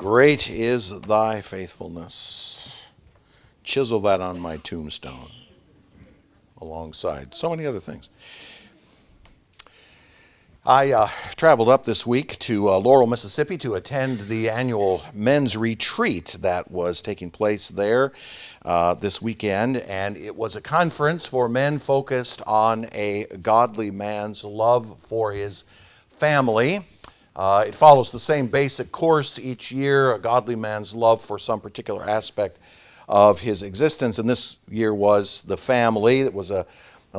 Great is thy faithfulness. Chisel that on my tombstone alongside so many other things. I traveled up this week to Laurel, Mississippi to attend the annual men's retreat that was taking place there this weekend. And it was a conference for men focused on a godly man's love for his family. It follows the same basic course each year, a godly man's love for some particular aspect of his existence. And this year was the family. It was a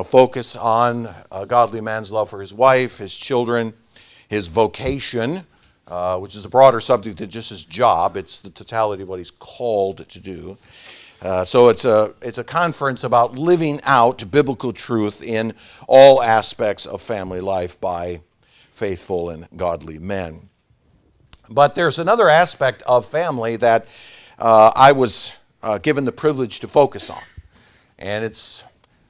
focus on a godly man's love for his wife, his children, his vocation, which is a broader subject than just his job. It's the totality of what he's called to do. So it's a conference about living out biblical truth in all aspects of family life by faithful and godly men. But there's another aspect of family that I was given the privilege to focus on, and it's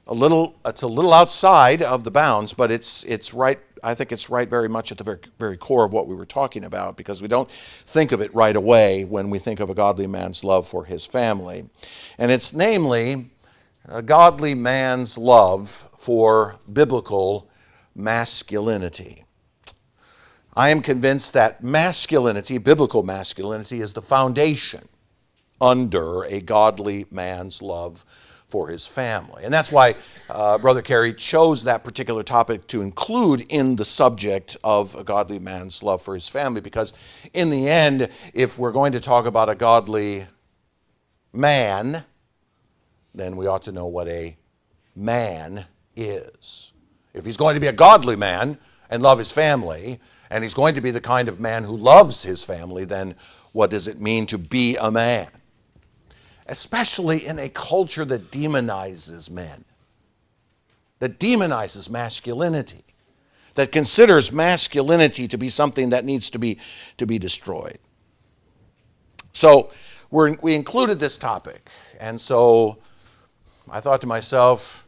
a little outside of the bounds, but it's right. I think it's right very much at the very core of what we were talking about, because we don't think of it right away when we think of a godly man's love for his family, and it's namely a godly man's love for biblical masculinity. I am convinced that masculinity, biblical masculinity, is the foundation under a godly man's love for his family. And that's why Brother Carey chose that particular topic to include in the subject of a godly man's love for his family, because in the end, if we're going to talk about a godly man, then we ought to know what a man is. If he's going to be a godly man and love his family, and he's going to be the kind of man who loves his family, then what does it mean to be a man? Especially in a culture that demonizes men, that demonizes masculinity, that considers masculinity to be something that needs to be destroyed. So we included this topic, and so I thought to myself,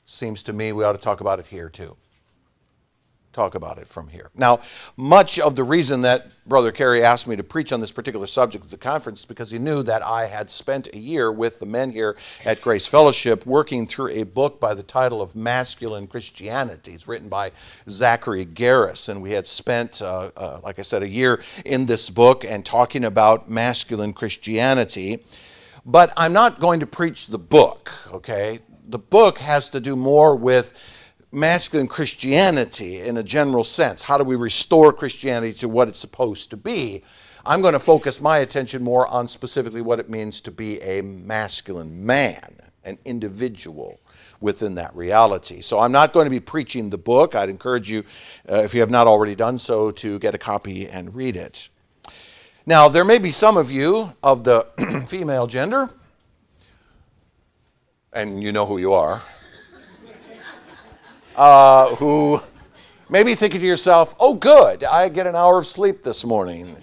seems to me we ought to talk about it here too. Talk about it from here. Now, much of the reason that Brother Carey asked me to preach on this particular subject at the conference is because he knew that I had spent a year with the men here at Grace Fellowship working through a book by the title of Masculine Christianity. It's written by Zachary Garris, and we had spent, like I said, a year in this book and talking about masculine Christianity. But I'm not going to preach the book, okay? The book has to do more with masculine Christianity in a general sense. How do we restore Christianity to what it's supposed to be? I'm going to focus my attention more on specifically what it means to be a masculine man, an individual within that reality. So I'm not going to be preaching the book. I'd encourage you, if you have not already done so, to get a copy and read it. Now, there may be some of you of the female gender, and you know who you are, who may be thinking to yourself, oh good, I get an hour of sleep this morning.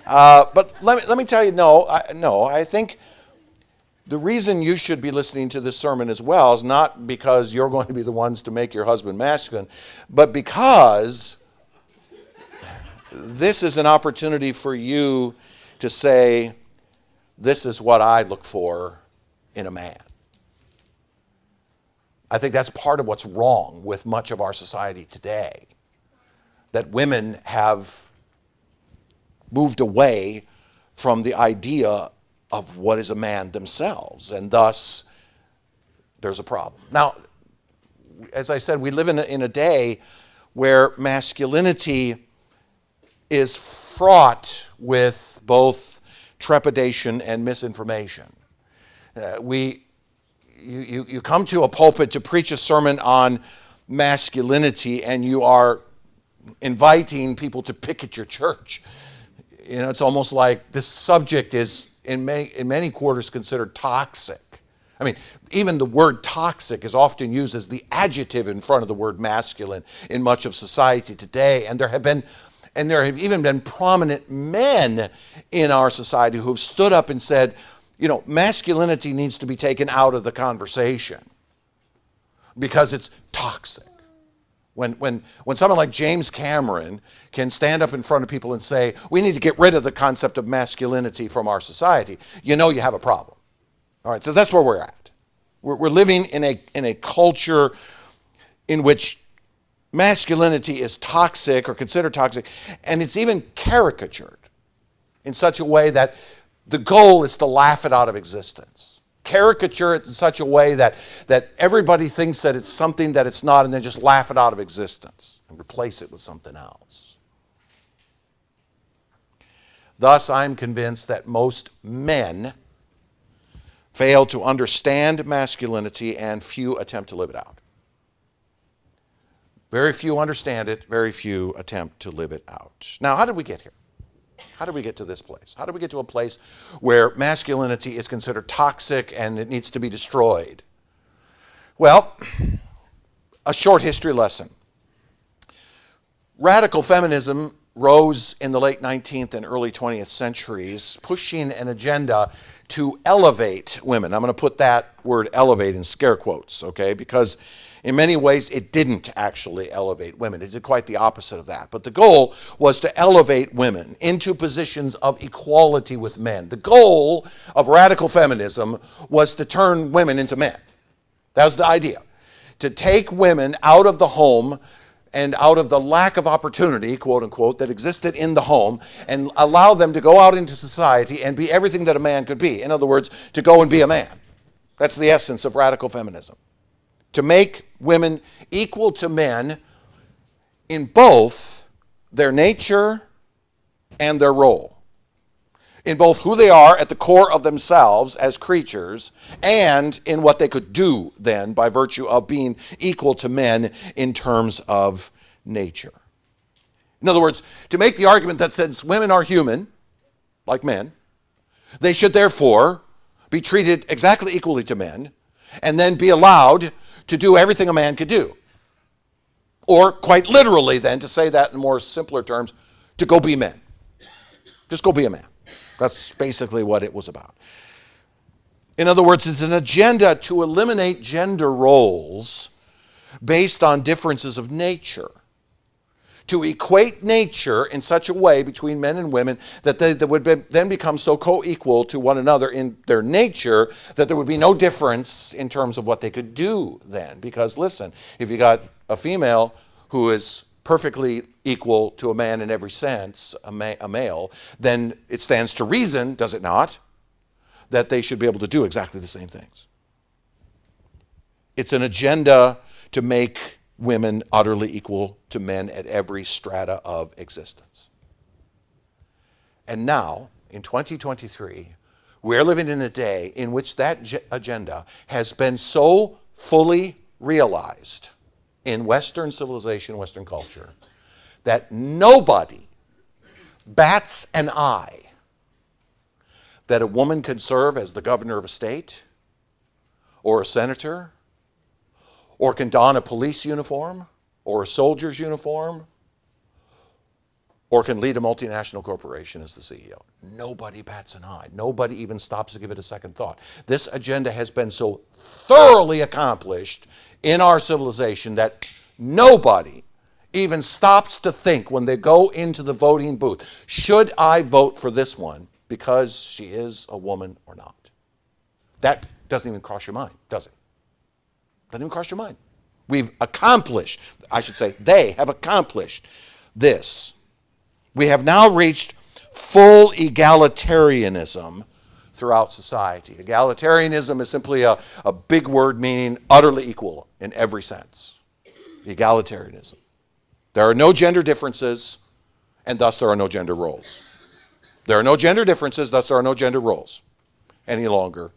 But let me tell you, no, I think the reason you should be listening to this sermon as well is not because you're going to be the ones to make your husband masculine, but because this is an opportunity for you to say, this is what I look for in a man. I think that's part of what's wrong with much of our society today, that women have moved away from the idea of what is a man themselves, and thus there's a problem. Now, as I said, we live in a day where masculinity is fraught with both trepidation and misinformation. You come to a pulpit to preach a sermon on masculinity, and you are inviting people to picket your church. You know, it's almost like this subject is in many quarters considered toxic. I mean, even the word toxic is often used as the adjective in front of the word masculine in much of society today, and there have even been prominent men in our society who have stood up and said, you know, masculinity needs to be taken out of the conversation because it's toxic. When someone like James Cameron can stand up in front of people and say, we need to get rid of the concept of masculinity from our society, you know you have a problem. All right, so that's where we're at. We're living in a culture in which masculinity is toxic or considered toxic, and it's even caricatured in such a way that the goal is to laugh it out of existence. Caricature it in such a way that everybody thinks that it's something that it's not, and then just laugh it out of existence and replace it with something else. Thus, I'm convinced that most men fail to understand masculinity and few attempt to live it out. Very few understand it, very few attempt to live it out. Now, how did we get here? How did we get to this place? How did we get to a place where masculinity is considered toxic and it needs to be destroyed? Well, a short history lesson. Radical feminism rose in the late 19th and early 20th centuries, pushing an agenda to elevate women. I'm going to put that word elevate in scare quotes, okay? Because in many ways, it didn't actually elevate women. It did quite the opposite of that. But the goal was to elevate women into positions of equality with men. The goal of radical feminism was to turn women into men. That was the idea. To take women out of the home and out of the lack of opportunity, quote unquote, that existed in the home, and allow them to go out into society and be everything that a man could be. In other words, to go and be a man. That's the essence of radical feminism. To make women equal to men in both their nature and their role. In both who they are at the core of themselves as creatures and in what they could do then by virtue of being equal to men in terms of nature. In other words, to make the argument that since women are human, like men, they should therefore be treated exactly equally to men and then be allowed to do everything a man could do. Or quite literally then, to say that in more simpler terms, to go be men. Just go be a man. That's basically what it was about. In other words, it's an agenda to eliminate gender roles based on differences of nature. To equate nature in such a way between men and women that they would then become so co-equal to one another in their nature that there would be no difference in terms of what they could do then. Because listen, if you got a female who is perfectly equal to a man in every sense, a male, then it stands to reason, does it not, that they should be able to do exactly the same things. It's an agenda to make women utterly equal to men at every strata of existence. And now, in 2023, we're living in a day in which that agenda has been so fully realized in Western civilization, Western culture, that nobody bats an eye that a woman could serve as the governor of a state or a senator, or can don a police uniform, or a soldier's uniform, or can lead a multinational corporation as the CEO. Nobody bats an eye. Nobody even stops to give it a second thought. This agenda has been so thoroughly accomplished in our civilization that nobody even stops to think when they go into the voting booth, should I vote for this one because she is a woman or not? That doesn't even cross your mind, does it? Doesn't even cross your mind. We've accomplished, I should say, they have accomplished this. We have now reached full egalitarianism throughout society. Egalitarianism is simply a big word meaning utterly equal in every sense. Egalitarianism. There are no gender differences, and thus there are no gender roles. There are no gender differences, thus there are no gender roles any longer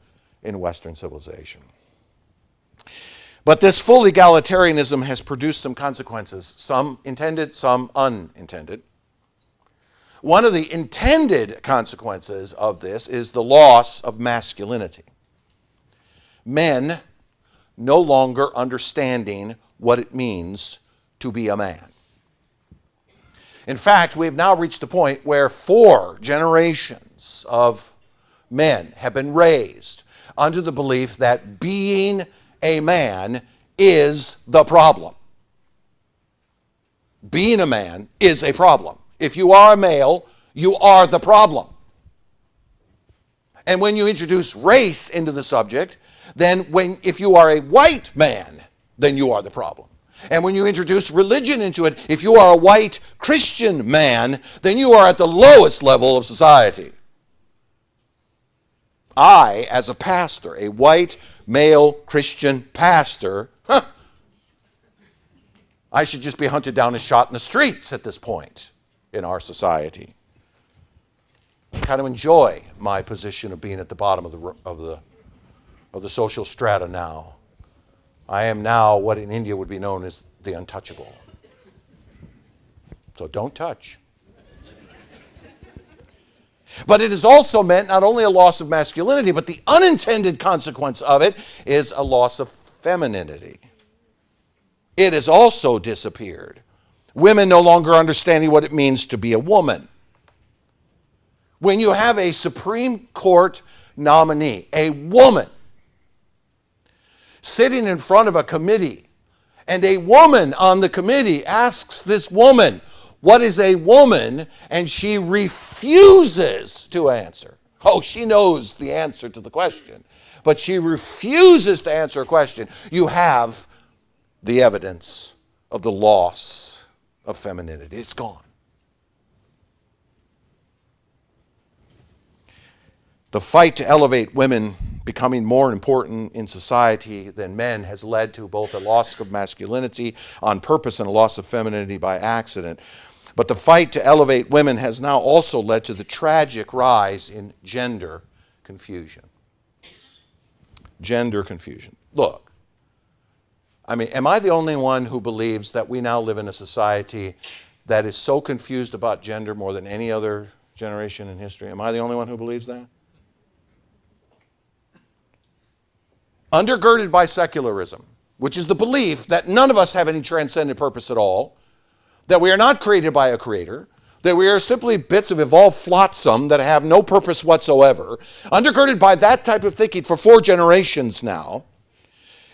in Western civilization. But this full egalitarianism has produced some consequences, some intended, some unintended. One of the intended consequences of this is the loss of masculinity. Men no longer understanding what it means to be a man. In fact, we have now reached a point where 4 generations of men have been raised under the belief that being a man is the problem. being a man is a problem. If you are a male, you are the problem. And when you introduce race into the subject, then if you are a white man, then you are the problem. And when you introduce religion into it, if you are a white Christian man, then you are at the lowest level of society. I, as a pastor, a white male Christian pastor, I should just be hunted down and shot in the streets at this point in our society. I kind of enjoy my position of being at the bottom of the social strata now. I am now what in India would be known as the untouchable. So don't touch. But it has also meant not only a loss of masculinity, but the unintended consequence of it is a loss of femininity. It has also disappeared. Women no longer understanding what it means to be a woman. When you have a Supreme Court nominee, a woman, sitting in front of a committee, and a woman on the committee asks this woman, "What is a woman?" and she refuses to answer. Oh, she knows the answer to the question, but she refuses to answer a question. You have the evidence of the loss of femininity. It's gone. The fight to elevate women becoming more important in society than men has led to both a loss of masculinity on purpose and a loss of femininity by accident. But the fight to elevate women has now also led to the tragic rise in gender confusion. Gender confusion. Look, am I the only one who believes that we now live in a society that is so confused about gender more than any other generation in history? Am I the only one who believes that? Undergirded by secularism, which is the belief that none of us have any transcendent purpose at all, that we are not created by a creator, that we are simply bits of evolved flotsam that have no purpose whatsoever, undergirded by that type of thinking for 4 generations now,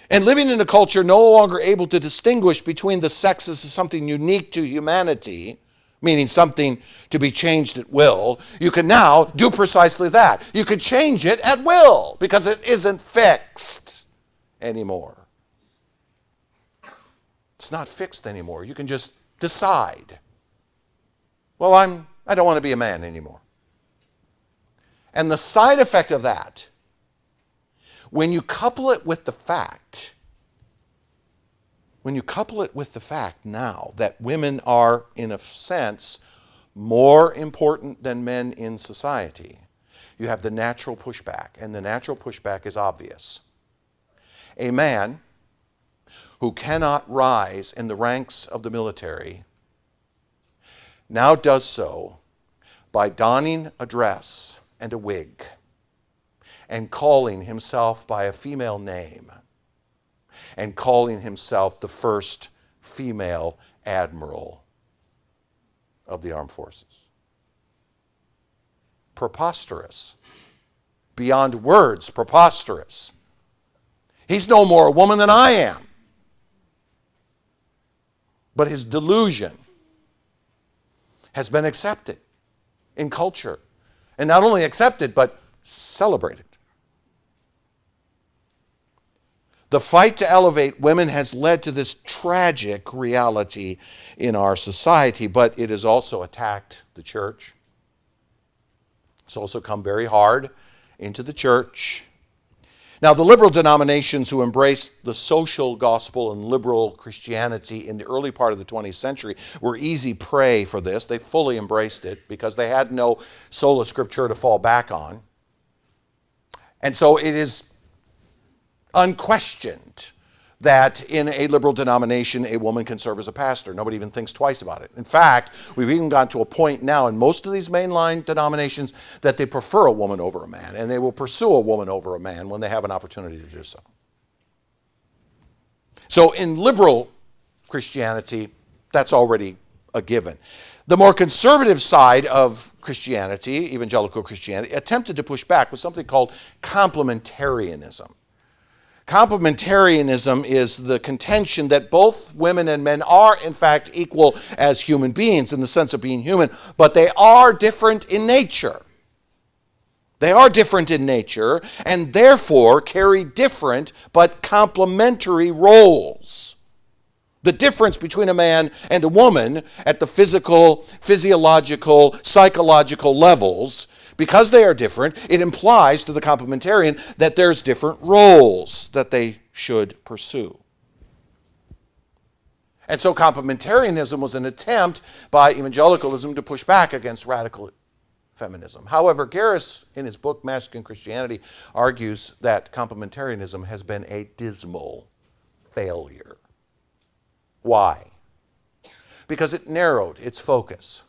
and living in a culture no longer able to distinguish between the sexes as something unique to humanity, meaning something to be changed at will, you can now do precisely that. You can change it at will because it isn't fixed anymore. It's not fixed anymore. You can just decide, well, I don't want to be a man anymore. And the side effect of that, when you couple it with the fact now that women are, in a sense, more important than men in society, you have the natural pushback, and the natural pushback is obvious. A man who cannot rise in the ranks of the military now does so by donning a dress and a wig and calling himself by a female name and calling himself the first female admiral of the armed forces. Preposterous. Beyond words, preposterous. He's no more a woman than I am. But his delusion has been accepted in culture. And not only accepted, but celebrated. The fight to elevate women has led to this tragic reality in our society, but it has also attacked the church. It's also come very hard into the church. Now, the liberal denominations who embraced the social gospel and liberal Christianity in the early part of the 20th century were easy prey for this. They fully embraced it because they had no sola scriptura to fall back on. And so it is unquestioned that in a liberal denomination, a woman can serve as a pastor. Nobody even thinks twice about it. In fact, we've even gotten to a point now in most of these mainline denominations that they prefer a woman over a man, and they will pursue a woman over a man when they have an opportunity to do so. So in liberal Christianity, that's already a given. The more conservative side of Christianity, evangelical Christianity, attempted to push back with something called complementarianism. Complementarianism is the contention that both women and men are, in fact, equal as human beings in the sense of being human, but they are different in nature. They are different in nature and therefore carry different but complementary roles. The difference between a man and a woman at the physical, physiological, psychological levels, because they are different, it implies to the complementarian that there's different roles that they should pursue. And so complementarianism was an attempt by evangelicalism to push back against radical feminism. However, Garris, in his book Masculine Christianity, argues that complementarianism has been a dismal failure. Why? Because it narrowed its focus.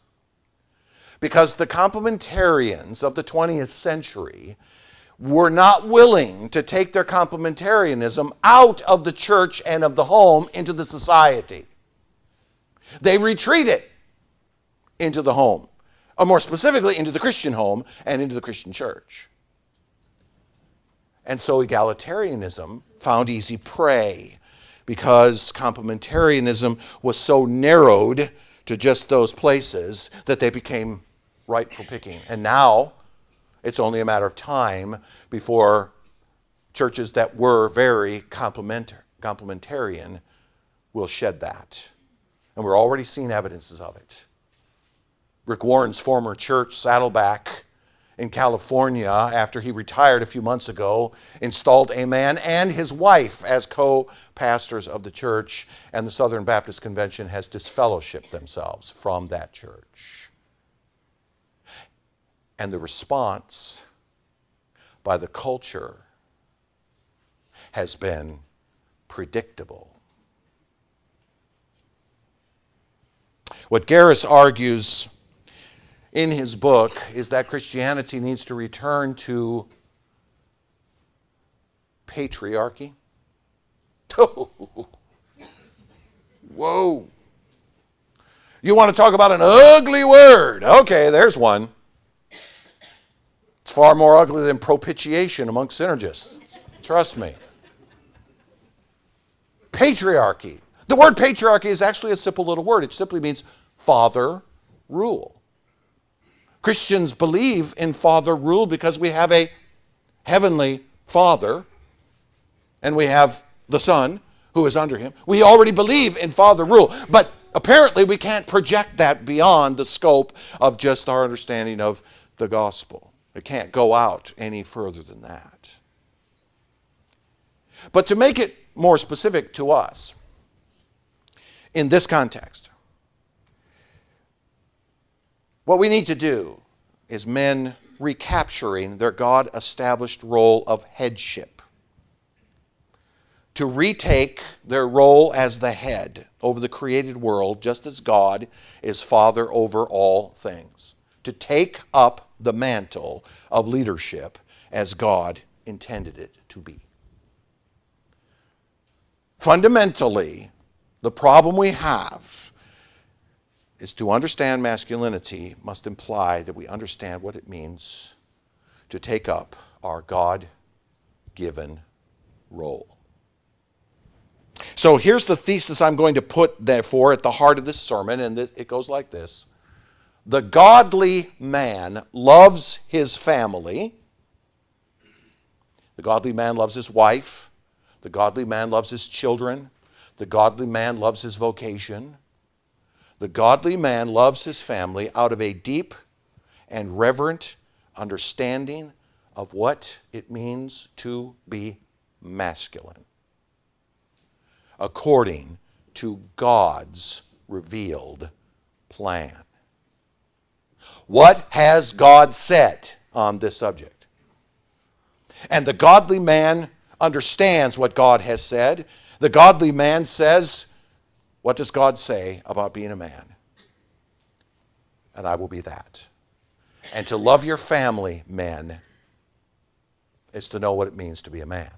Because the complementarians of the 20th century were not willing to take their complementarianism out of the church and of the home into the society. They retreated into the home, or more specifically into the Christian home and into the Christian church. And so egalitarianism found easy prey because complementarianism was so narrowed to just those places that they became ripe for picking. And now it's only a matter of time before churches that were very complementarian will shed that. And we're already seeing evidences of it. Rick Warren's former church, Saddleback, in California, after he retired a few months ago, installed a man and his wife as co-pastors of the church, and the Southern Baptist Convention has disfellowshipped themselves from that church. And the response by the culture has been predictable. What Garris argues in his book is that Christianity needs to return to patriarchy. Whoa. You want to talk about an ugly word? Okay, there's one. It's far more ugly than propitiation among synergists. Trust me. Patriarchy. The word patriarchy is actually a simple little word. It simply means father rule. Christians believe in father rule because we have a heavenly Father and we have the Son who is under him. We already believe in father rule, but apparently we can't project that beyond the scope of just our understanding of the gospel. It can't go out any further than that. But to make it more specific to us, in this context, what we need to do is men recapturing their God-established role of headship, to retake their role as the head over the created world, just as God is Father over all things, to take up the mantle of leadership as God intended it to be. Fundamentally, the problem we have is to understand masculinity must imply that we understand what it means to take up our God-given role. So here's the thesis I'm going to put, therefore, at the heart of this sermon, and it goes like this. The godly man loves his family. The godly man loves his wife. The godly man loves his children. The godly man loves his vocation. The godly man loves his family out of a deep and reverent understanding of what it means to be masculine, according to God's revealed plan. What has God said on this subject? And the godly man understands what God has said. The godly man says, what does God say about being a man? And I will be that. And to love your family, men, is to know what it means to be a man.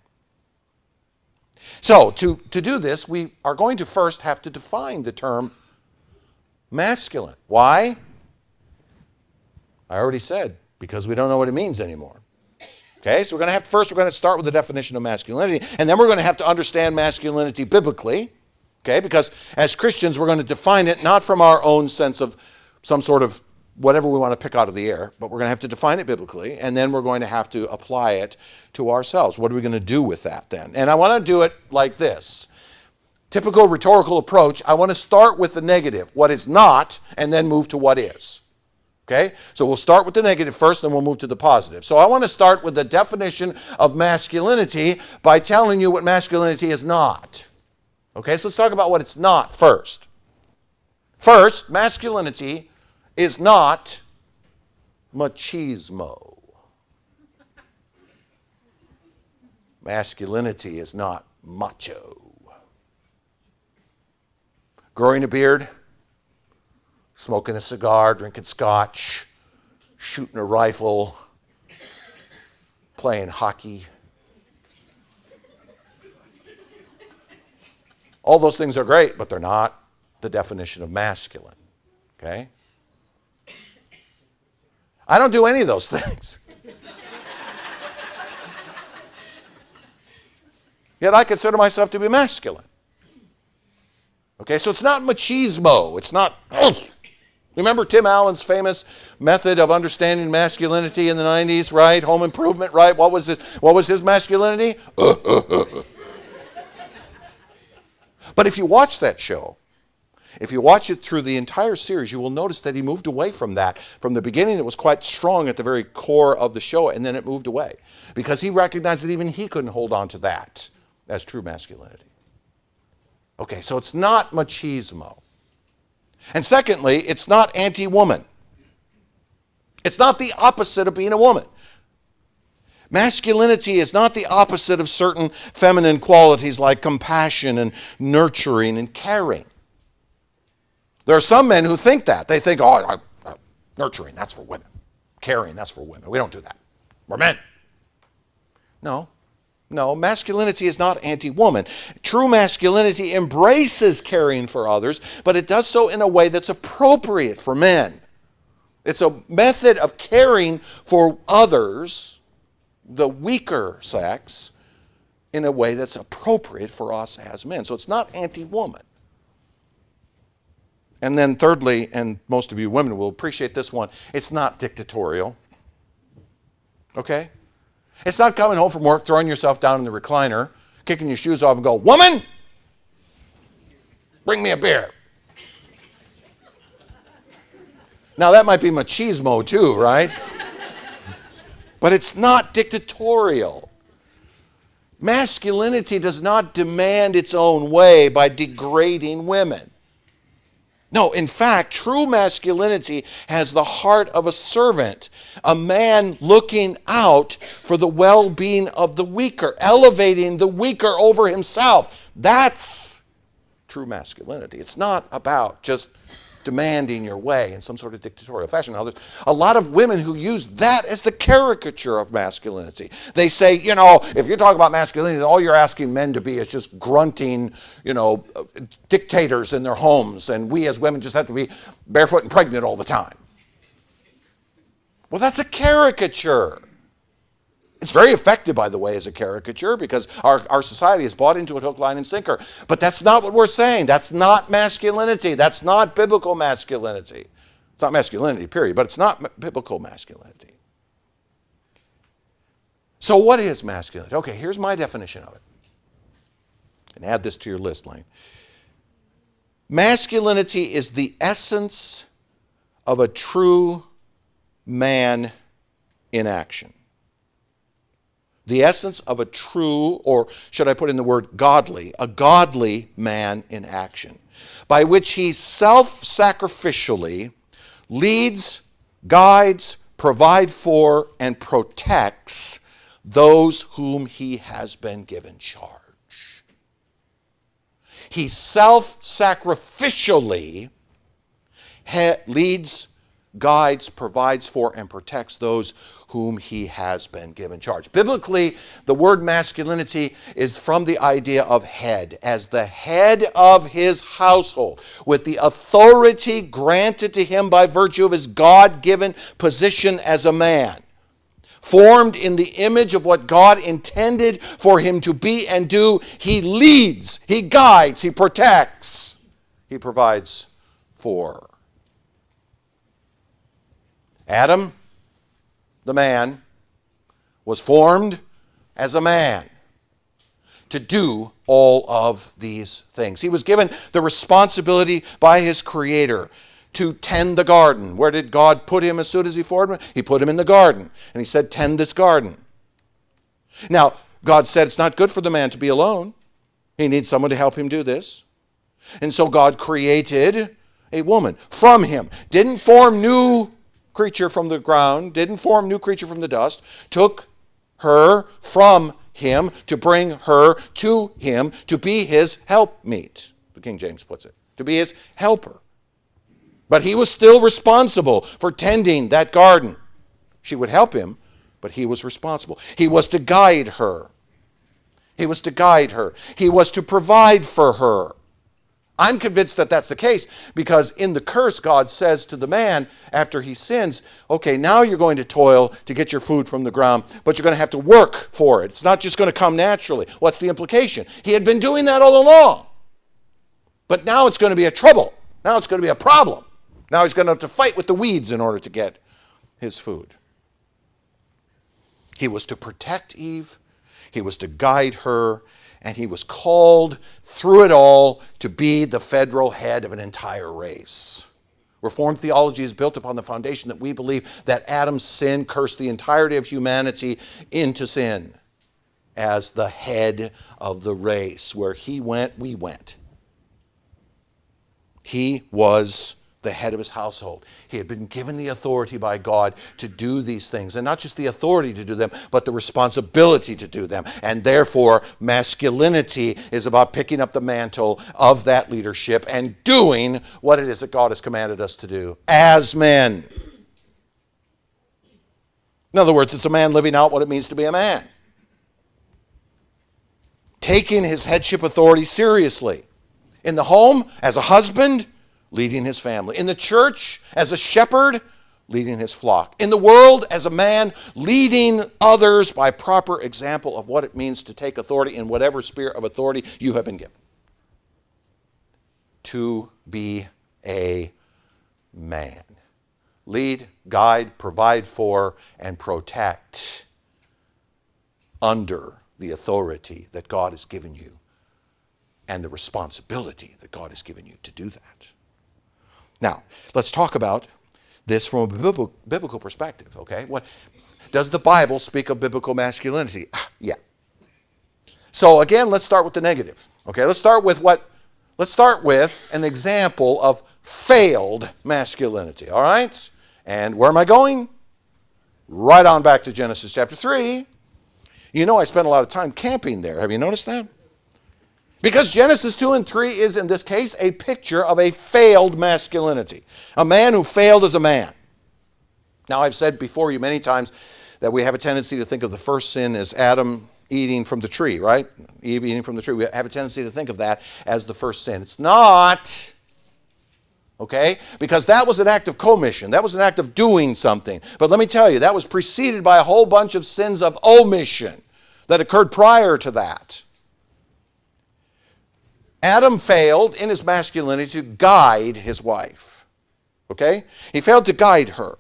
So, to do this, we are going to first have to define the term masculine. Why? I already said, because we don't know what it means anymore. Okay, so we're going to start with the definition of masculinity, and then we're going to have to understand masculinity biblically. Okay, because as Christians, we're going to define it not from our own sense of some sort of whatever we want to pick out of the air, but we're going to have to define it biblically, and then we're going to have to apply it to ourselves. What are we going to do with that then? And I want to do it like this. Typical rhetorical approach, I want to start with the negative, what is not, and then move to what is. Okay? So we'll start with the negative first, then we'll move to the positive. So I want to start with the definition of masculinity by telling you what masculinity is not. Okay, so let's talk about what it's not first. First, masculinity is not machismo. Masculinity is not macho. Growing a beard, smoking a cigar, drinking scotch, shooting a rifle, playing hockey. All those things are great, but they're not the definition of masculine. Okay? I don't do any of those things. Yet I consider myself to be masculine. Okay, so it's not machismo. It's not, remember Tim Allen's famous method of understanding masculinity in the 90s, right? Home Improvement, right? What was his masculinity? But if you watch that show, if you watch it through the entire series, you will notice that he moved away from that. From the beginning, it was quite strong at the very core of the show, and then it moved away because he recognized that even he couldn't hold on to that as true masculinity. Okay, so it's not machismo. And secondly, it's not anti-woman. It's not the opposite of being a woman. Masculinity is not the opposite of certain feminine qualities like compassion and nurturing and caring. There are some men who think that. They think, nurturing, that's for women. Caring, that's for women. We don't do that. We're men. No, masculinity is not anti-woman. True masculinity embraces caring for others, but it does so in a way that's appropriate for men. It's a method of caring for others, the weaker sex, in a way that's appropriate for us as men. So it's not anti-woman. And then thirdly, and most of you women will appreciate this one, it's not dictatorial. Okay? It's not coming home from work, throwing yourself down in the recliner, kicking your shoes off and go, "Woman, bring me a beer." Now that might be machismo too, right? But it's not dictatorial. Masculinity does not demand its own way by degrading women. No, in fact, true masculinity has the heart of a servant, a man looking out for the well-being of the weaker, elevating the weaker over himself. That's true masculinity. It's not about just demanding your way in some sort of dictatorial fashion. Now, there's a lot of women who use that as the caricature of masculinity. They say, if you talk about masculinity, all you're asking men to be is just grunting, dictators in their homes, and we as women just have to be barefoot and pregnant all the time. Well, that's a caricature. It's very effective, by the way, as a caricature because our society has bought into it hook, line, and sinker. But that's not what we're saying. That's not masculinity. That's not biblical masculinity. It's not masculinity, period, but it's not biblical masculinity. So what is masculinity? Okay, here's my definition of it. And add this to your list, Lane. Masculinity is the essence of a true man in action. The essence of a true, or should I put in the word godly, a godly man in action, by which he self-sacrificially leads, guides, provides for, and protects those whom he has been given charge. He self-sacrificially leads, guides, provides for, and protects those whom he has been given charge. Biblically, the word masculinity is from the idea of head, as the head of his household, with the authority granted to him by virtue of his God-given position as a man. formed in the image of what God intended for him to be and do. He leads, he guides, he protects, he provides for. Adam, the man, was formed as a man to do all of these things. He was given the responsibility by his Creator to tend the garden. Where did God put him as soon as he formed him? He put him in the garden. And he said, tend this garden. Now, God said it's not good for the man to be alone. He needs someone to help him do this. And so God created a woman from him. Didn't form new creature from the ground. Didn't form new creature from the dust. Took her from him to bring her to him to be his helpmeet, the King James puts it, to be his helper. But he was still responsible for tending that garden. She would help him, but he was responsible. He was to guide her. He was to guide her. He was to provide for her. I'm convinced that that's the case because in the curse, God says to the man after he sins, okay, now you're going to toil to get your food from the ground, but you're going to have to work for it. It's not just going to come naturally. What's the implication? He had been doing that all along. But now it's going to be a trouble. Now it's going to be a problem. Now he's going to have to fight with the weeds in order to get his food. He was to protect Eve. He was to guide her. And he was called through it all to be the federal head of an entire race. Reformed theology is built upon the foundation that we believe that Adam's sin cursed the entirety of humanity into sin as the head of the race. Where he went, we went. He was the head of his household. He had been given the authority by God to do these things. And not just the authority to do them, but the responsibility to do them. And therefore, masculinity is about picking up the mantle of that leadership and doing what it is that God has commanded us to do as men. In other words, it's a man living out what it means to be a man. Taking his headship authority seriously. In the home, as a husband, leading his family. In the church, as a shepherd, leading his flock. In the world, as a man, leading others by proper example of what it means to take authority in whatever sphere of authority you have been given. To be a man. Lead, guide, provide for, and protect under the authority that God has given you and the responsibility that God has given you to do that. Now, let's talk about this from a biblical perspective, okay? What does the Bible speak of biblical masculinity? Yeah. So again, let's start with the negative. Okay, let's start with an example of failed masculinity, all right? And where am I going? Right on back to Genesis chapter 3. You know I spent a lot of time camping there. Have you noticed that? Because Genesis 2 and 3 is, in this case, a picture of a failed masculinity. A man who failed as a man. Now, I've said before you many times that we have a tendency to think of the first sin as Adam eating from the tree, right? Eve eating from the tree. We have a tendency to think of that as the first sin. It's not, okay? Because that was an act of commission. That was an act of doing something. But let me tell you, that was preceded by a whole bunch of sins of omission that occurred prior to that. Adam failed in his masculinity to guide his wife. Okay? He failed to guide her.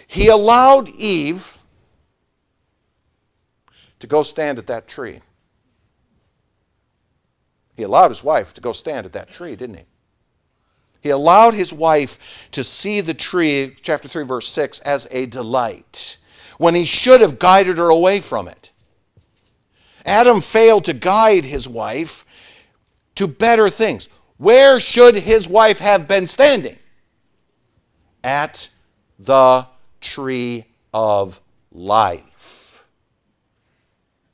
He allowed Eve to go stand at that tree. He allowed his wife to go stand at that tree, didn't he? He allowed his wife to see the tree, chapter 3, verse 6, as a delight, when he should have guided her away from it. Adam failed to guide his wife to better things. Where should his wife have been standing? At the tree of life.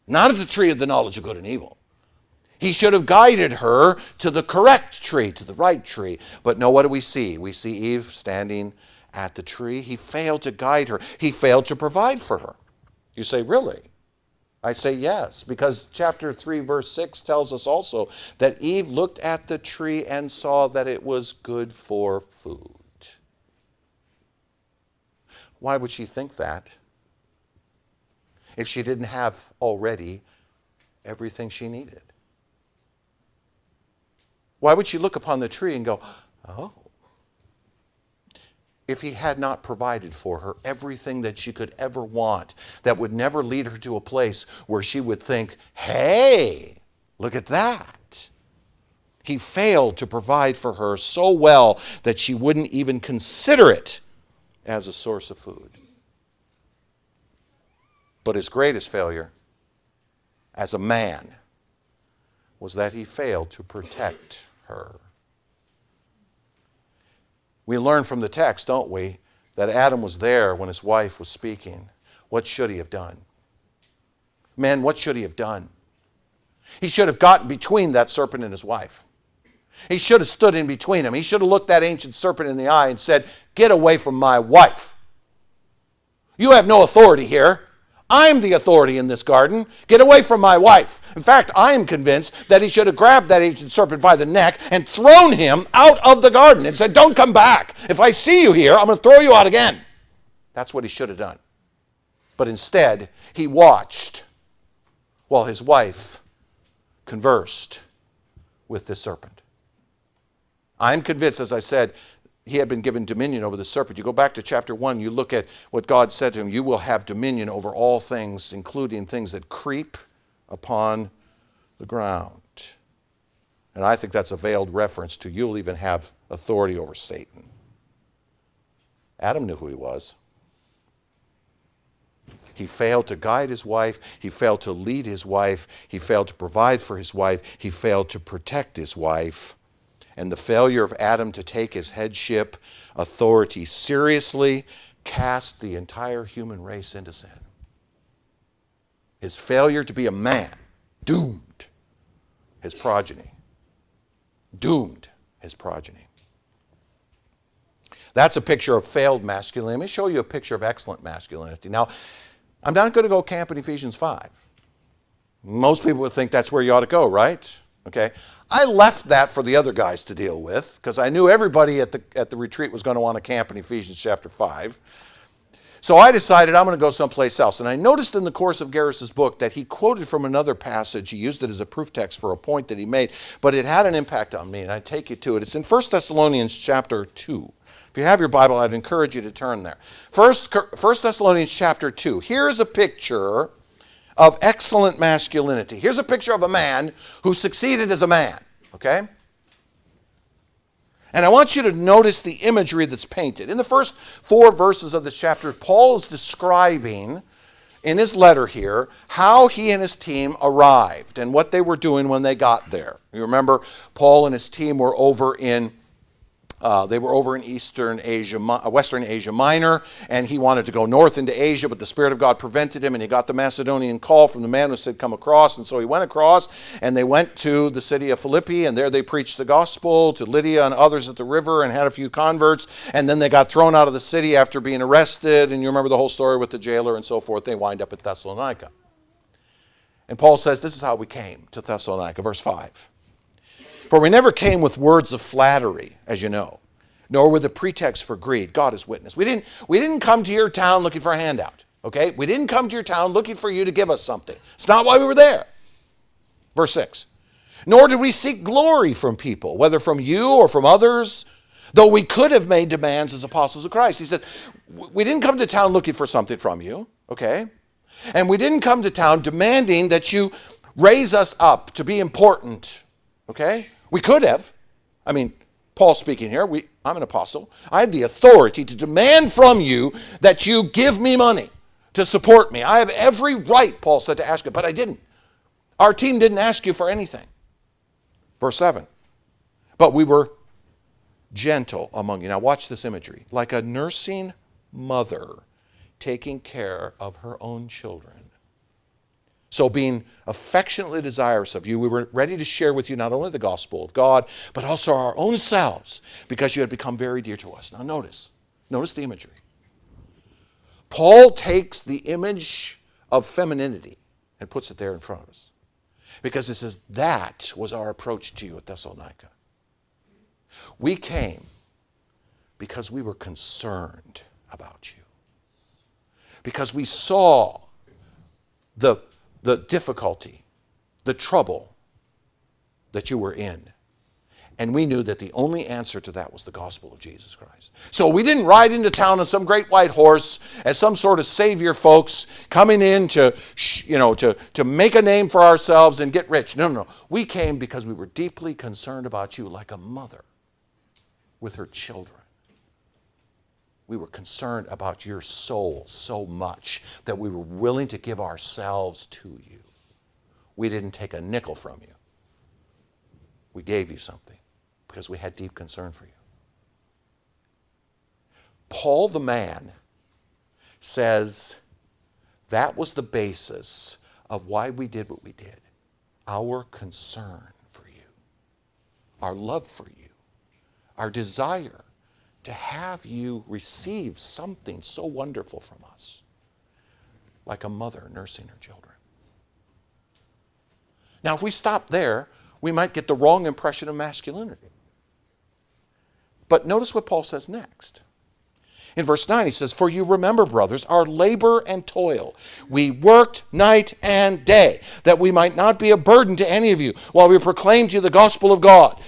Not at the tree of the knowledge of good and evil. He should have guided her to the correct tree, to the right tree. But no, what do we see? We see Eve standing at the tree. He failed to guide her. He failed to provide for her. You say, really? I say yes, because chapter 3, verse 6 tells us also that Eve looked at the tree and saw that it was good for food. Why would she think that? if she didn't have already everything she needed? Why would she look upon the tree and go, oh, if he had not provided for her everything that she could ever want, that would never lead her to a place where she would think, hey, look at that. He failed to provide for her so well that she wouldn't even consider it as a source of food. But his greatest failure as a man was that he failed to protect her. We learn from the text, don't we, that Adam was there when his wife was speaking. What should he have done? Men, what should he have done? He should have gotten between that serpent and his wife. He should have stood in between them. He should have looked that ancient serpent in the eye and said, get away from my wife. You have no authority here. I'm the authority in this garden. Get away from my wife. In fact, I am convinced that he should have grabbed that ancient serpent by the neck and thrown him out of the garden and said, don't come back. If I see you here, I'm going to throw you out again. That's what he should have done. But instead, he watched while his wife conversed with the serpent. I'm convinced, as I said, he had been given dominion over the serpent. You go back to chapter 1, you look at what God said to him. You will have dominion over all things, including things that creep upon the ground. And I think that's a veiled reference to you'll even have authority over Satan. Adam knew who he was. He failed to guide his wife. He failed to lead his wife. He failed to provide for his wife. He failed to protect his wife. And the failure of Adam to take his headship authority seriously cast the entire human race into sin. His failure to be a man doomed his progeny. Doomed his progeny. That's a picture of failed masculinity. Let me show you a picture of excellent masculinity. Now, I'm not going to go camp in Ephesians 5. Most people would think that's where you ought to go, right? Okay. I left that for the other guys to deal with because I knew everybody at the retreat was going to want to camp in Ephesians chapter 5. So I decided I'm going to go someplace else. And I noticed in the course of Garris's book that he quoted from another passage. He used it as a proof text for a point that he made, but it had an impact on me, and I take you to it. It's in 1 Thessalonians chapter 2. If you have your Bible, I'd encourage you to turn there. 1 Thessalonians chapter 2. Here's a picture of excellent masculinity. Here's a picture of a man who succeeded as a man, okay? And I want you to notice the imagery that's painted. In the first 4 verses of this chapter, Paul is describing in his letter here how he and his team arrived and what they were doing when they got there. You remember Paul and his team were over in Eastern Asia, Western Asia Minor, and he wanted to go north into Asia, but the Spirit of God prevented him, and he got the Macedonian call from the man who said, come across, and so he went across, and they went to the city of Philippi, and there they preached the gospel to Lydia and others at the river and had a few converts, and then they got thrown out of the city after being arrested, and you remember the whole story with the jailer and so forth. They wind up at Thessalonica. And Paul says, this is how we came to Thessalonica, verse 5. For we never came with words of flattery, as you know, nor with a pretext for greed. God is witness. We didn't come to your town looking for a handout, okay? We didn't come to your town looking for you to give us something. It's not why we were there. Verse 6. Nor did we seek glory from people, whether from you or from others, though we could have made demands as apostles of Christ. He says, we didn't come to town looking for something from you, okay? And we didn't come to town demanding that you raise us up to be important, okay? We could have. I mean, Paul speaking here, I'm an apostle. I had the authority to demand from you that you give me money to support me. I have every right, Paul said, to ask it, but I didn't. Our team didn't ask you for anything. Verse 7. But we were gentle among you. Now watch this imagery. Like a nursing mother taking care of her own children. So being affectionately desirous of you, we were ready to share with you not only the gospel of God, but also our own selves, because you had become very dear to us. Now notice the imagery. Paul takes the image of femininity and puts it there in front of us. Because he says, that was our approach to you at Thessalonica. We came because we were concerned about you. Because we saw the, the difficulty, the trouble that you were in. And we knew that the only answer to that was the gospel of Jesus Christ. So we didn't ride into town on some great white horse as some sort of savior folks coming in to make a name for ourselves and get rich. No. We came because we were deeply concerned about you, like a mother with her children. We were concerned about your soul so much that we were willing to give ourselves to you. We didn't take a nickel from you. We gave you something because we had deep concern for you. Paul the man says that was the basis of why we did what we did. Our concern for you, our love for you, our desire to have you receive something so wonderful from us, like a mother nursing her children. Now, if we stop there, we might get the wrong impression of masculinity. But notice what Paul says next. In verse 9, he says, "For you remember, brothers, our labor and toil. We worked night and day, that we might not be a burden to any of you, while we proclaimed to you the gospel of God."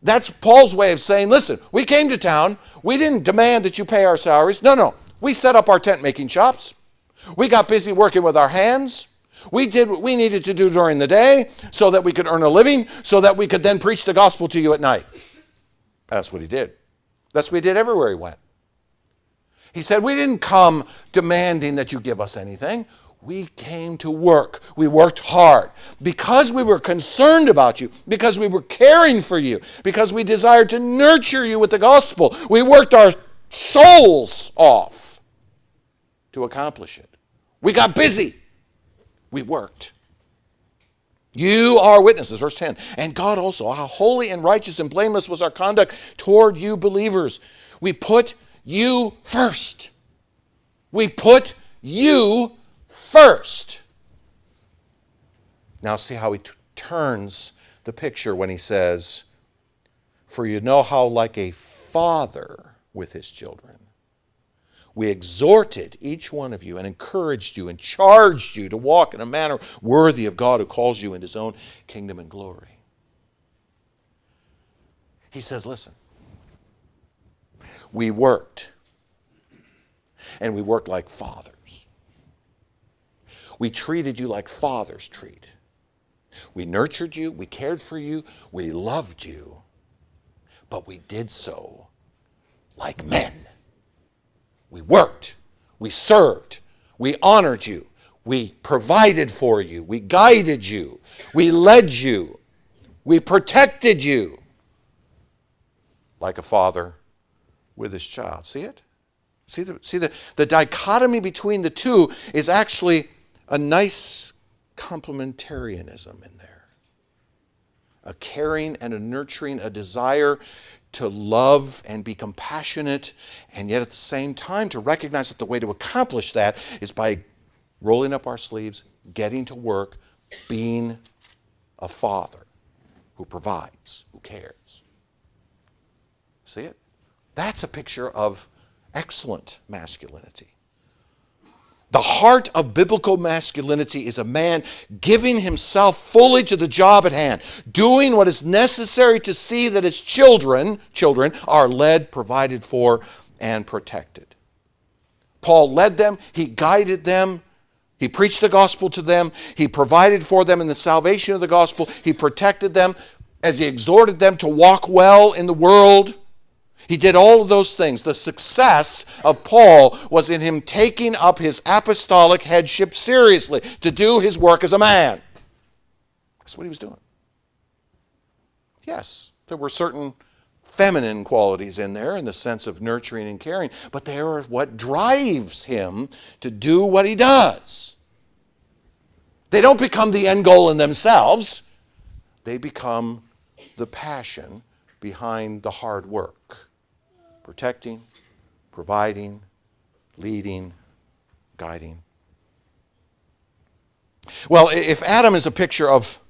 That's Paul's way of saying, listen, we came to town. We didn't demand that you pay our salaries. No. We set up our tent-making shops. We got busy working with our hands. We did what we needed to do during the day so that we could earn a living, so that we could then preach the gospel to you at night. That's what he did. That's what he did everywhere he went. He said, we didn't come demanding that you give us anything. We came to work. We worked hard because we were concerned about you, because we were caring for you, because we desired to nurture you with the gospel. We worked our souls off to accomplish it. We got busy. We worked. You are witnesses, verse 10. And God also, how holy and righteous and blameless was our conduct toward you believers. We put you first. We put you first. Now see how he turns the picture when he says, "For you know how like a father with his children, we exhorted each one of you and encouraged you and charged you to walk in a manner worthy of God who calls you in his own kingdom and glory." He says, listen, we worked, and we worked like fathers. We treated you like fathers treat. We nurtured you, we cared for you, we loved you, but we did so like men. We worked, we served, we honored you, we provided for you, we guided you, we led you, we protected you like a father with his child. See it? See the dichotomy between the two is actually a nice complementarianism in there. A caring and a nurturing, a desire to love and be compassionate, and yet at the same time to recognize that the way to accomplish that is by rolling up our sleeves, getting to work, being a father who provides, who cares. See it? That's a picture of excellent masculinity. The heart of biblical masculinity is a man giving himself fully to the job at hand, doing what is necessary to see that his children are led, provided for, and protected. Paul led them, he guided them, he preached the gospel to them, he provided for them in the salvation of the gospel, he protected them as he exhorted them to walk well in the world. He did all of those things. The success of Paul was in him taking up his apostolic headship seriously, to do his work as a man. That's what he was doing. Yes, there were certain feminine qualities in there in the sense of nurturing and caring, but they are what drives him to do what he does. They don't become the end goal in themselves. They become the passion behind the hard work. Protecting, providing, leading, guiding. Well, if Adam is a picture of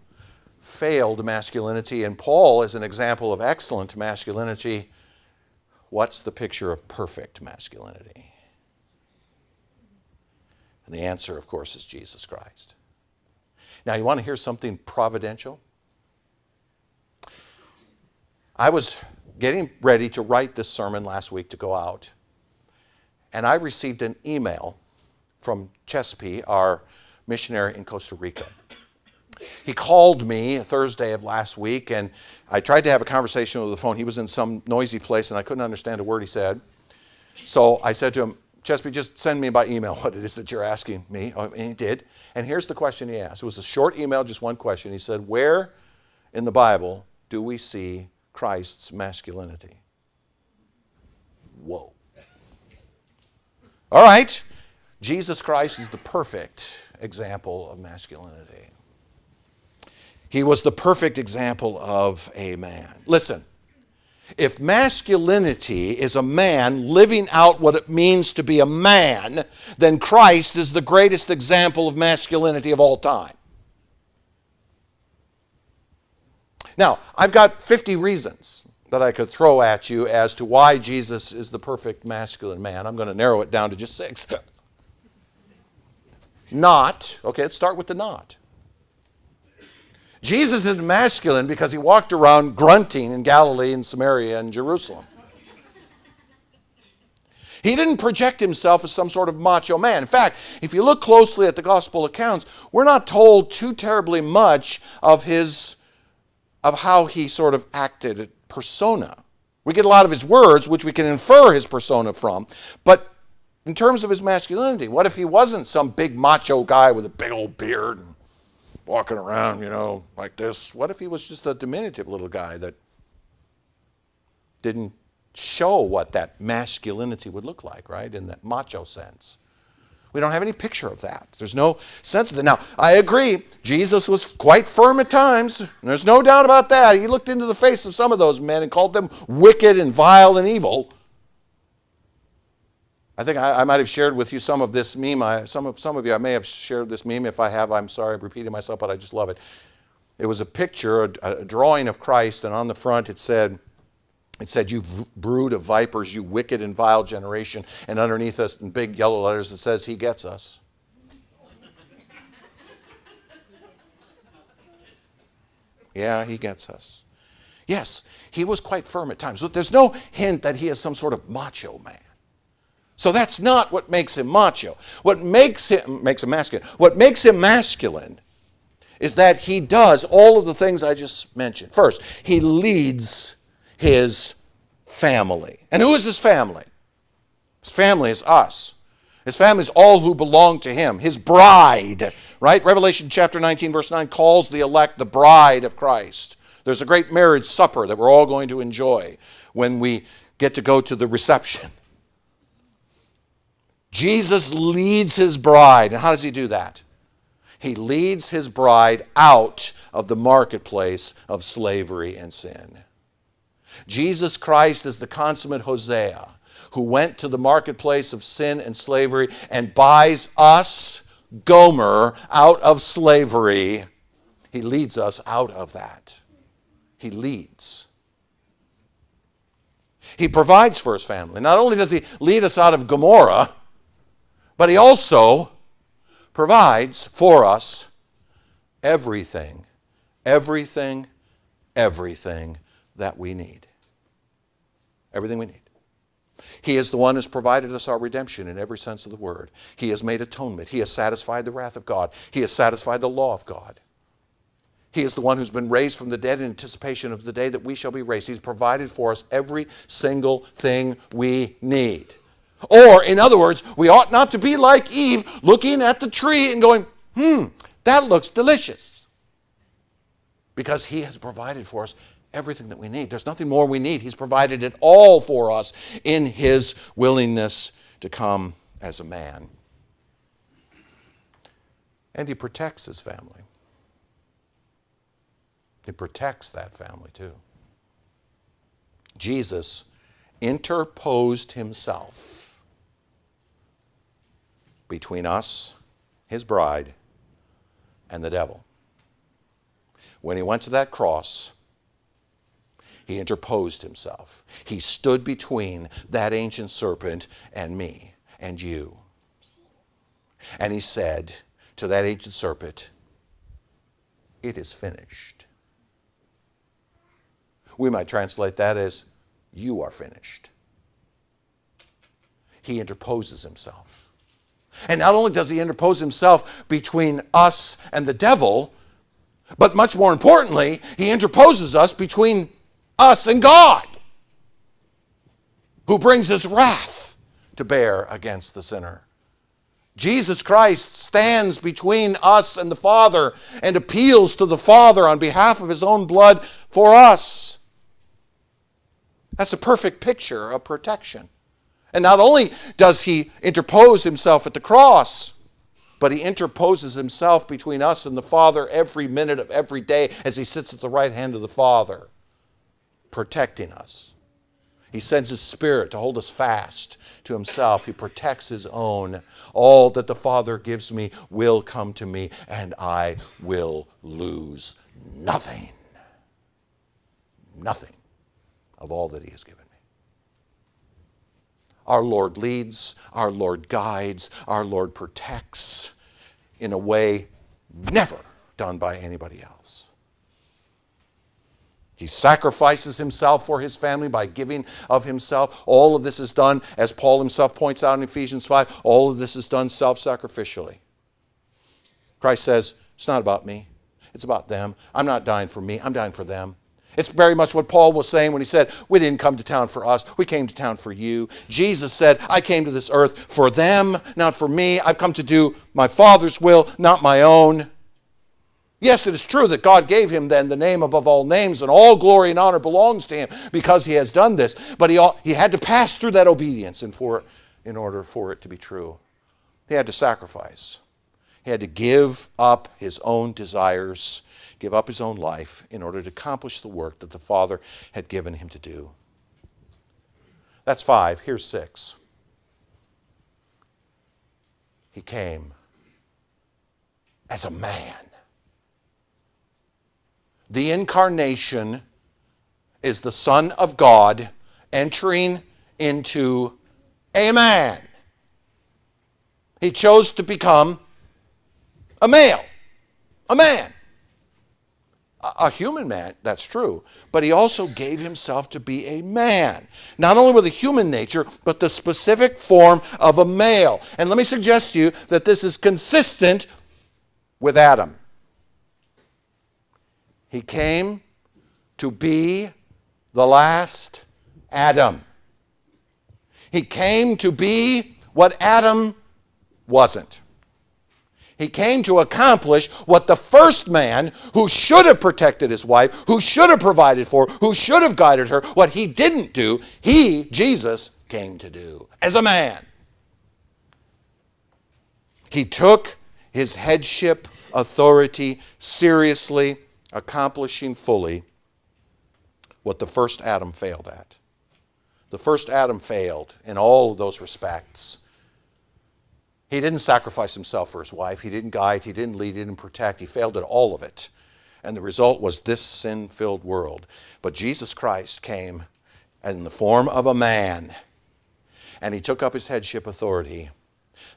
failed masculinity and Paul is an example of excellent masculinity, what's the picture of perfect masculinity? And the answer, of course, is Jesus Christ. Now, you want to hear something providential? I was getting ready to write this sermon last week to go out, and I received an email from Chespi, our missionary in Costa Rica. He called me Thursday of last week, and I tried to have a conversation over the phone. He was in some noisy place, and I couldn't understand a word he said. So I said to him, Chespi, just send me by email what it is that you're asking me. And he did. And here's the question he asked. It was a short email, just one question. He said, where in the Bible do we see Christ's masculinity? Whoa. All right. Jesus Christ is the perfect example of masculinity. He was the perfect example of a man. Listen, if masculinity is a man living out what it means to be a man, then Christ is the greatest example of masculinity of all time. Now, I've got 50 reasons that I could throw at you as to why Jesus is the perfect masculine man. I'm going to narrow it down to just 6. Not, okay, let's start with the not. Jesus is masculine because he walked around grunting in Galilee and Samaria and Jerusalem. He didn't project himself as some sort of macho man. In fact, if you look closely at the gospel accounts, we're not told too terribly much of how he sort of acted persona. We get a lot of his words, which we can infer his persona from, but in terms of his masculinity, what if he wasn't some big macho guy with a big old beard and walking around, like this? What if he was just a diminutive little guy that didn't show what that masculinity would look like, right, in that macho sense? We don't have any picture of that. There's no sense of that. Now, I agree, Jesus was quite firm at times, and there's no doubt about that. He looked into the face of some of those men and called them wicked and vile and evil. I think I might have shared with you some of this meme. Some of you, I may have shared this meme. If I have, I'm sorry, I'm repeating myself, but I just love it. It was a picture, a drawing of Christ, and on the front it said, you brood of vipers, you wicked and vile generation. And underneath us in big yellow letters it says, he gets us. Yeah, he gets us. Yes, he was quite firm at times. But there's no hint that he is some sort of macho man. So that's not what makes him macho. What makes him masculine. What makes him masculine is that he does all of the things I just mentioned. First, he leads his family. And who is his family? His family is us. His family is all who belong to him. His bride, right? Revelation chapter 19, verse 9 calls the elect the bride of Christ. There's a great marriage supper that we're all going to enjoy when we get to go to the reception. Jesus leads his bride. And how does he do that? He leads his bride out of the marketplace of slavery and sin. Jesus Christ is the consummate Hosea who went to the marketplace of sin and slavery and buys us, Gomer, out of slavery. He leads us out of that. He leads. He provides for his family. Not only does he lead us out of Gomorrah, but he also provides for us everything that we need. Everything we need. He is the one who's provided us our redemption in every sense of the word. He has made atonement. He has satisfied the wrath of God. He has satisfied the law of God. He is the one who's been raised from the dead in anticipation of the day that we shall be raised. He's provided for us every single thing we need. Or, in other words, we ought not to be like Eve, looking at the tree and going, that looks delicious. Because he has provided for us everything that we need. There's nothing more we need. He's provided it all for us in his willingness to come as a man. And he protects his family. He protects that family too. Jesus interposed himself between us, his bride, and the devil. When he went to that cross, he interposed himself. He stood between that ancient serpent and me and you. And he said to that ancient serpent, "It is finished." We might translate that as, "You are finished." He interposes himself. And not only does he interpose himself between us and the devil, but much more importantly, he interposes us between us and God, who brings his wrath to bear against the sinner. Jesus Christ stands between us and the Father and appeals to the Father on behalf of his own blood for us. That's a perfect picture of protection. And not only does he interpose himself at the cross, but he interposes himself between us and the Father every minute of every day as he sits at the right hand of the Father, protecting us. He sends his Spirit to hold us fast to himself. He protects his own. All that the Father gives me will come to me, and I will lose nothing. Nothing of all that he has given me. Our Lord leads, our Lord guides, our Lord protects in a way never done by anybody else. He sacrifices himself for his family by giving of himself. All of this is done, as Paul himself points out in Ephesians 5, all of this is done self-sacrificially. Christ says, it's not about me, it's about them. I'm not dying for me, I'm dying for them. It's very much what Paul was saying when he said, we didn't come to town for us, we came to town for you. Jesus said, I came to this earth for them, not for me. I've come to do my Father's will, not my own. Yes, it is true that God gave him then the name above all names, and all glory and honor belongs to him because he has done this. But he had to pass through that obedience in order for it to be true. He had to sacrifice. He had to give up his own desires, give up his own life in order to accomplish the work that the Father had given him to do. That's 5. Here's 6. He came as a man. The incarnation is the Son of God entering into a man. He chose to become a male, a man. A human man, that's true, but he also gave himself to be a man. Not only with a human nature, but the specific form of a male. And let me suggest to you that this is consistent with Adam. He came to be the last Adam. He came to be what Adam wasn't. He came to accomplish what the first man, who should have protected his wife, who should have provided for her, who should have guided her, what he didn't do, he, Jesus, came to do as a man. He took his headship authority seriously, accomplishing fully what the first Adam failed at. The first Adam failed in all of those respects. He didn't sacrifice himself for his wife. He didn't guide. He didn't lead. He didn't protect. He failed at all of it. And the result was this sin-filled world. But Jesus Christ came in the form of a man, and he took up his headship authority,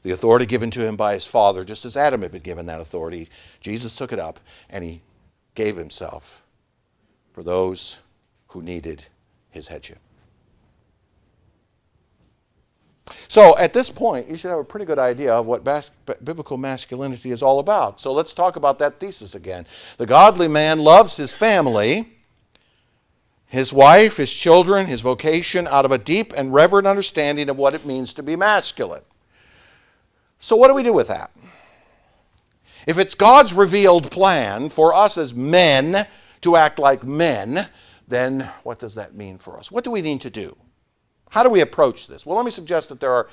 the authority given to him by his Father, just as Adam had been given that authority. Jesus took it up, and he gave himself for those who needed his headship. So at this point, you should have a pretty good idea of what biblical masculinity is all about. So let's talk about that thesis again. The godly man loves his family, his wife, his children, his vocation, out of a deep and reverent understanding of what it means to be masculine. So what do we do with that? If it's God's revealed plan for us as men to act like men, then what does that mean for us? What do we need to do? How do we approach this? Well, let me suggest that there are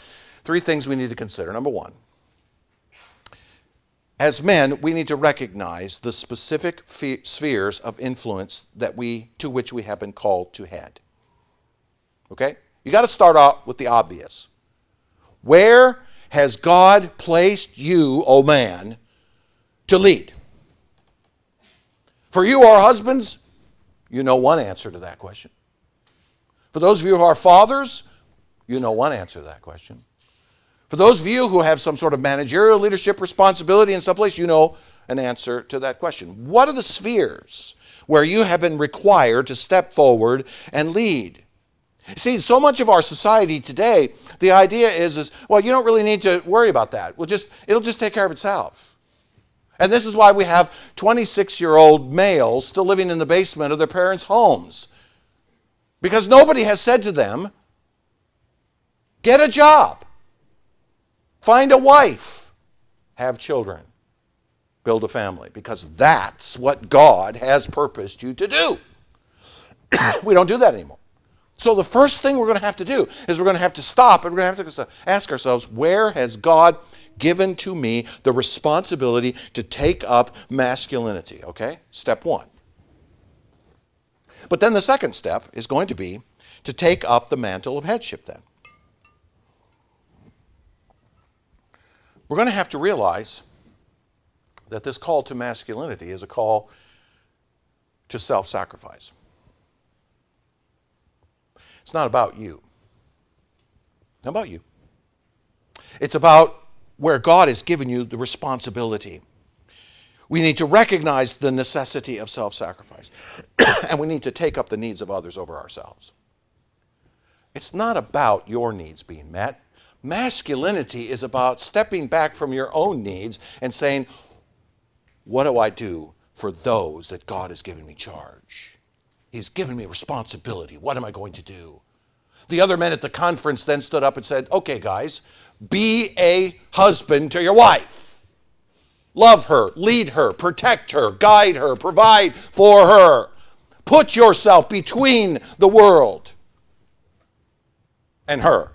3 things we need to consider. Number 1, as men, we need to recognize the specific spheres of influence to which we have been called to head. Okay? You got to start out with the obvious. Where has God placed you, O man, to lead? For you, our husbands, you know one answer to that question. For those of you who are fathers, you know one answer to that question. For those of you who have some sort of managerial leadership responsibility in some place, you know an answer to that question. What are the spheres where you have been required to step forward and lead? See, so much of our society today, the idea is well, you don't really need to worry about that. It'll just take care of itself. And this is why we have 26-year-old males still living in the basement of their parents' homes. Because nobody has said to them, get a job, find a wife, have children, build a family. Because that's what God has purposed you to do. We don't do that anymore. So the first thing we're going to have to do is we're going to have to stop and we're going to have to ask ourselves, where has God given to me the responsibility to take up masculinity? Okay, step one. But then the second step is going to be to take up the mantle of headship then. We're going to have to realize that this call to masculinity is a call to self-sacrifice. It's not about you. Not about you. It's about where God has given you the responsibility. We need to recognize the necessity of self-sacrifice. And we need to take up the needs of others over ourselves. It's not about your needs being met. Masculinity is about stepping back from your own needs and saying, what do I do for those that God has given me charge? He's given me responsibility. What am I going to do? The other men at the conference then stood up and said, okay, guys, be a husband to your wife. Love her, lead her, protect her, guide her, provide for her. Put yourself between the world and her.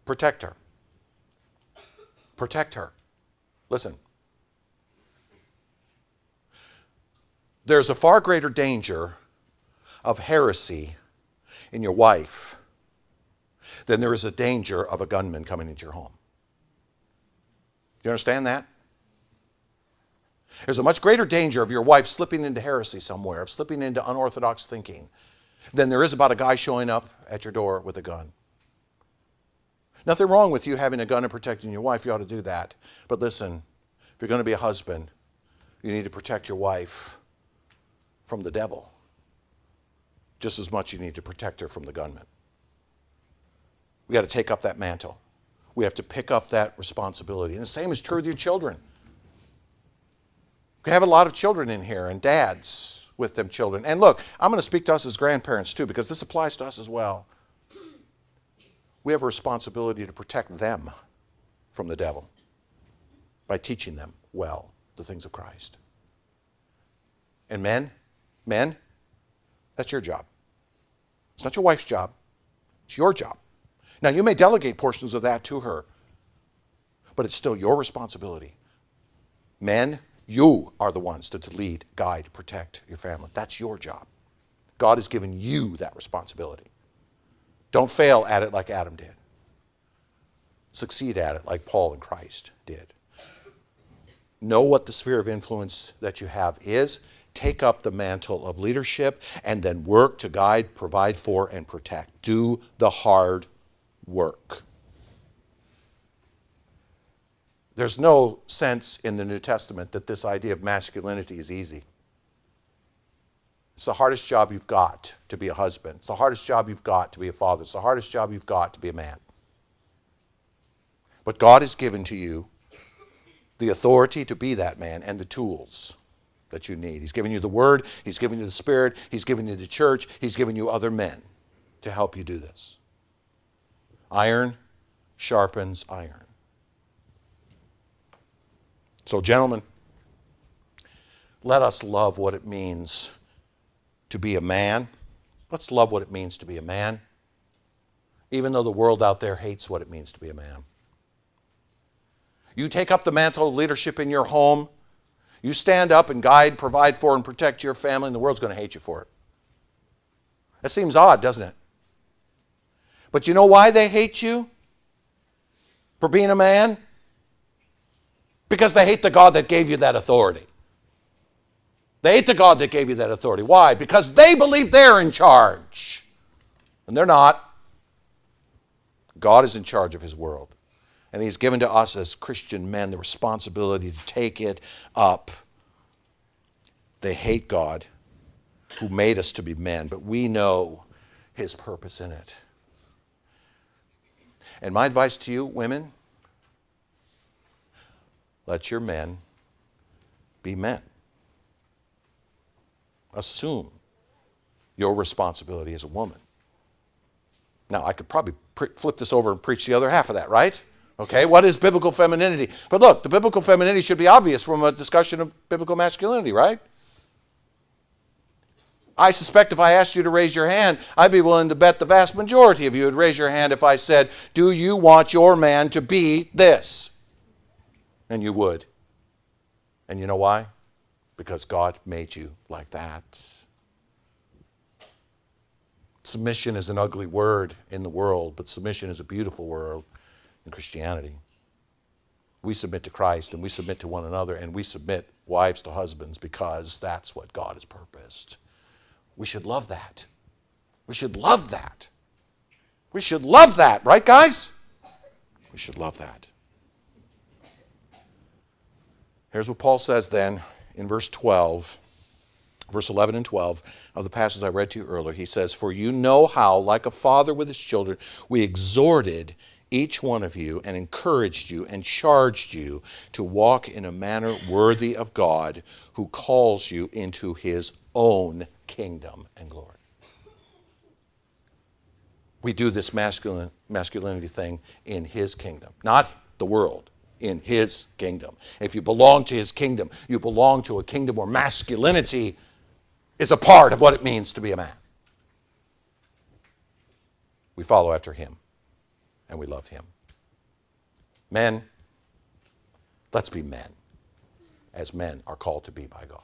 Protect her. Protect her. Listen. There's a far greater danger of heresy in your wife than there is a danger of a gunman coming into your home. Do you understand that? There's a much greater danger of your wife slipping into heresy somewhere, of slipping into unorthodox thinking, than there is about a guy showing up at your door with a gun. Nothing wrong with you having a gun and protecting your wife. You ought to do that. But listen, if you're going to be a husband, you need to protect your wife from the devil. Just as much you need to protect her from the gunman. We got to take up that mantle. We have to pick up that responsibility. And the same is true with your children. We have a lot of children in here and dads with them children. And look, I'm going to speak to us as grandparents too, because this applies to us as well. We have a responsibility to protect them from the devil by teaching them well the things of Christ. And men, that's your job. It's not your wife's job. It's your job. Now, you may delegate portions of that to her, but it's still your responsibility. Men, you are the ones to lead, guide, protect your family. That's your job. God has given you that responsibility. Don't fail at it like Adam did. Succeed at it like Paul and Christ did. Know what the sphere of influence that you have is. Take up the mantle of leadership and then work to guide, provide for, and protect. Do the hard work. There's no sense in the New Testament that this idea of masculinity is easy. It's the hardest job you've got to be a husband. It's the hardest job you've got to be a father. It's the hardest job you've got to be a man. But God has given to you the authority to be that man and the tools that you need. He's given you the Word. He's given you the Spirit. He's given you the church. He's given you other men to help you do this. Iron sharpens iron. So, gentlemen, let us love what it means to be a man. Let's love what it means to be a man, even though the world out there hates what it means to be a man. You take up the mantle of leadership in your home. You stand up and guide, provide for, and protect your family, and the world's going to hate you for it. That seems odd, doesn't it? But you know why they hate you for being a man? Because they hate the God that gave you that authority. They hate the God that gave you that authority. Why? Because they believe they're in charge. And they're not. God is in charge of his world. And he's given to us as Christian men the responsibility to take it up. They hate God, who made us to be men, but we know his purpose in it. And my advice to you, women, let your men be men. Assume your responsibility as a woman. Now, I could probably flip this over and preach the other half of that, right? Okay, what is biblical femininity? But look, the biblical femininity should be obvious from a discussion of biblical masculinity, right? I suspect if I asked you to raise your hand, I'd be willing to bet the vast majority of you would raise your hand if I said, do you want your man to be this? And you would. And you know why? Because God made you like that. Submission is an ugly word in the world, but submission is a beautiful word in Christianity. We submit to Christ and we submit to one another and we submit wives to husbands because that's what God has purposed. We should love that. We should love that. We should love that, right, guys? We should love that. Here's what Paul says then in verse 11 and 12 of the passage I read to you earlier. He says, for you know how, like a father with his children, we exhorted each one of you and encouraged you and charged you to walk in a manner worthy of God who calls you into his own kingdom and glory. We do this masculinity thing in his kingdom, not the world, in his kingdom. If you belong to his kingdom, you belong to a kingdom where masculinity is a part of what it means to be a man. We follow after him, and we love him. Men, let's be men, as men are called to be by God.